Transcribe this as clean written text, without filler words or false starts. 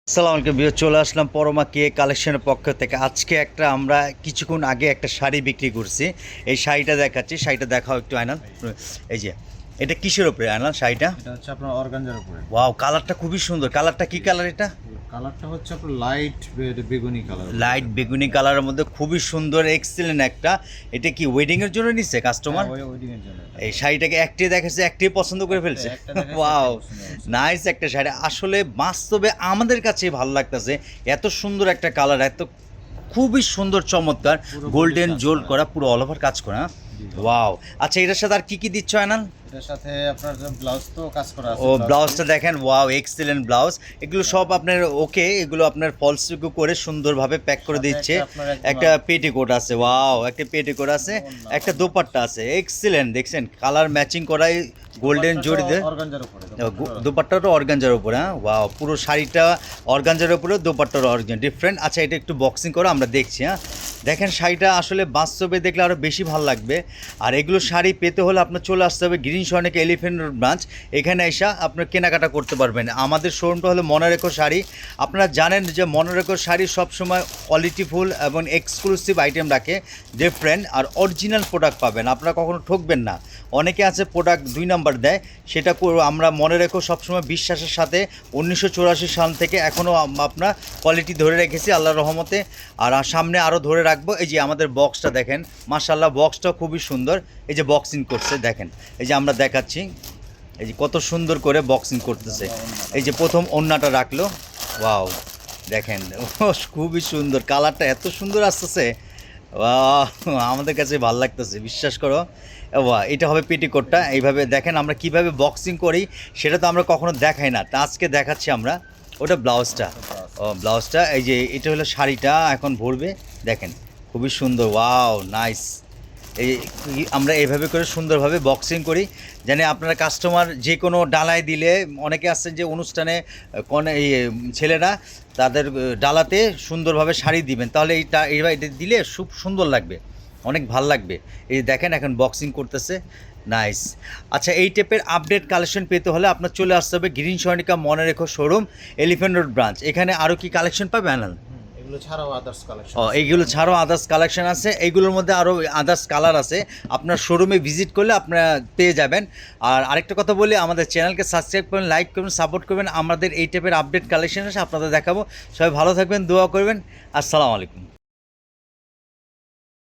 আসসালামু আলাইকুম ভিউয়ার, চলে আসলাম পরমা কে কালেকশনের পক্ষ থেকে। আজকে আমরা কিছুক্ষণ আগে একটা শাড়ি বিক্রি করছি। এই শাড়িটা দেখাচ্ছি, শাড়িটা দেখাও একটু আয়নাল। এই যে এটা কিসের উপরে আয়নাল শাড়িটা? এটা হচ্ছে আপনার অর্গানজার উপরে। ওয়াও, কালারটা খুবই সুন্দর। কালারটা কি কালার এটা? কালারটা হচ্ছে আপনার লাইট বেগুনি কালার। লাইট বেগুনি কালারের মধ্যে খুবই সুন্দর, এক্সেলেন্ট একটা। এটা কি ওয়েডিং এর জন্য নিচ্ছে কাস্টমার? ওয়েডিং এর জন্য। এই শাড়িটাকে একটাই দেখাচ্ছে, একটাই পছন্দ করে ফেলছে। ওয়াও, নাইস একটা শাড়ি। আসলে বাস্তবে আমাদের কাছে ভালো লাগতেছে, এত সুন্দর একটা কালার, এত খুবই সুন্দর, চমৎকার, গোল্ডেন জোল্ড করা, পুরো অল ওভার কাজ করা। ওয়াও, আচ্ছা এটার সাথে আর কি কি দিচ্ছ আয়নাল? এটার সাথে আপনার ব্লাউজ তো কাজ করা আছে। ও ব্লাউজটা দেখেন, ওয়াও এক্সেলেন্ট ব্লাউজ। এগুলো সব আপনার ওকে, এগুলো আপনার ফলস করে সুন্দরভাবে প্যাক করে দিচ্ছে। একটা পেটিকোট আছে, ওয়াও একটা পেটিকোট আছে, একটা দোপাট্টা আছে, এক্সেলেন্ট। দেখছেন কালার ম্যাচিং করাই গোল্ডেন জড়িতে। দোপাট্টাটা অর্গানজার উপরে। হ্যাঁ, ওয়াও, পুরো শাড়িটা অর্গানজার উপরে, দোপাট্টার অর্গান ডিফারেন্ট। আচ্ছা এটা একটু বক্সিং করে আমরা দেখছি। হ্যাঁ, দেখেন শাড়িটা আসলে বাস্তবে দেখলে আরও বেশি ভালো লাগবে। আর এগুলো শাড়ি পেতে হলে আপনার চলে আসতে হবে গ্রিন সনেক এলিফেন্ট রোড ব্রাঞ্চ। এখানে এসে আপনার কেনাকাটা করতে পারবেন। আমাদের শোরুমটা হলো মনোরেখো শাড়ি। আপনারা জানেন যে মনোরেখো শাড়ি সবসময় কোয়ালিটিফুল এবং এক্সক্লুসিভ আইটেম রাখে, ডিফারেন্ট আর অরিজিনাল প্রোডাক্ট পাবেন, আপনারা কখনো ঠকবেন না। অনেকে আছে প্রোডাক্ট 2 নাম্বার দেয়, সেটা আমরা মনে রেখো সবসময় বিশ্বাসের সাথে 1984 সাল থেকে এখনও আপনার কোয়ালিটি ধরে রেখেছি আল্লাহর রহমতে। আর সামনে আরও ধরে রাখবো। এই যে আমাদের বক্সটা দেখেন, মাশাআল্লাহ বক্সটা খুবই সুন্দর। এই যে বক্সিং করছে দেখেন, এই যে আমরা দেখাচ্ছি, এই যে কত সুন্দর করে বক্সিং করতেছে। এই যে প্রথম ওড়নাটা রাখলো, ওয়াও দেখেন, খুবই সুন্দর, কালারটা এত সুন্দর আসতেছে, আমাদের কাছে ভালো লাগতেছে, বিশ্বাস করো। এটা হবে পেটিকোটটা। এইভাবে দেখেন আমরা কিভাবে বক্সিং করি, সেটা তো আমরা কখনো দেখাই না, তা আজকে দেখাচ্ছি আমরা। ওটা ব্লাউজটা, ও ব্লাউজটা। এই যে এটা হলো শাড়িটা, এখন ভরবে দেখেন, খুবই সুন্দর, ওয়াও নাইস। এই আমরা এইভাবে করে সুন্দরভাবে বক্সিং করি, জানি আপনারা কাস্টমার যে কোনো ডালায় দিলে, অনেকে আসছেন যে অনুষ্ঠানে এই ছেলেরা তাদের ডালাতে সুন্দরভাবে শাড়ি দিবেন, তাহলে এইভাবে এটা দিলে খুব সুন্দর লাগবে, অনেক ভাল লাগবে। এই দেখেন এখন বক্সিং করতেছে, নাইস। আচ্ছা এই টাইপের আপডেট কালেকশন পেতে হলে আপনার চলে আসতে হবে green Swarnika Manorekha showroom, elephant road branch. এখানে আরও কি কালেকশন পাবে আনাল? এগুলো ছাড়াও আদার্স কালেকশন। এইগুলো ছাড়াও আদার্স কালেকশন আছে, এইগুলোর মধ্যে আরও আদার্স কালার আছে। আপনার শোরুমে ভিজিট করলে আপনারা পেয়ে যাবেন। আর আরেকটা কথা বলি, আমাদের চ্যানেলকে সাবস্ক্রাইব করবেন, লাইক করবেন, সাপোর্ট করবেন। আমাদের এই টাইপের আপডেট কালেকশন আছে আপনাদের দেখাবো। সবাই ভালো থাকবেন, দোয়া করবেন। আসসালামু আলাইকুম।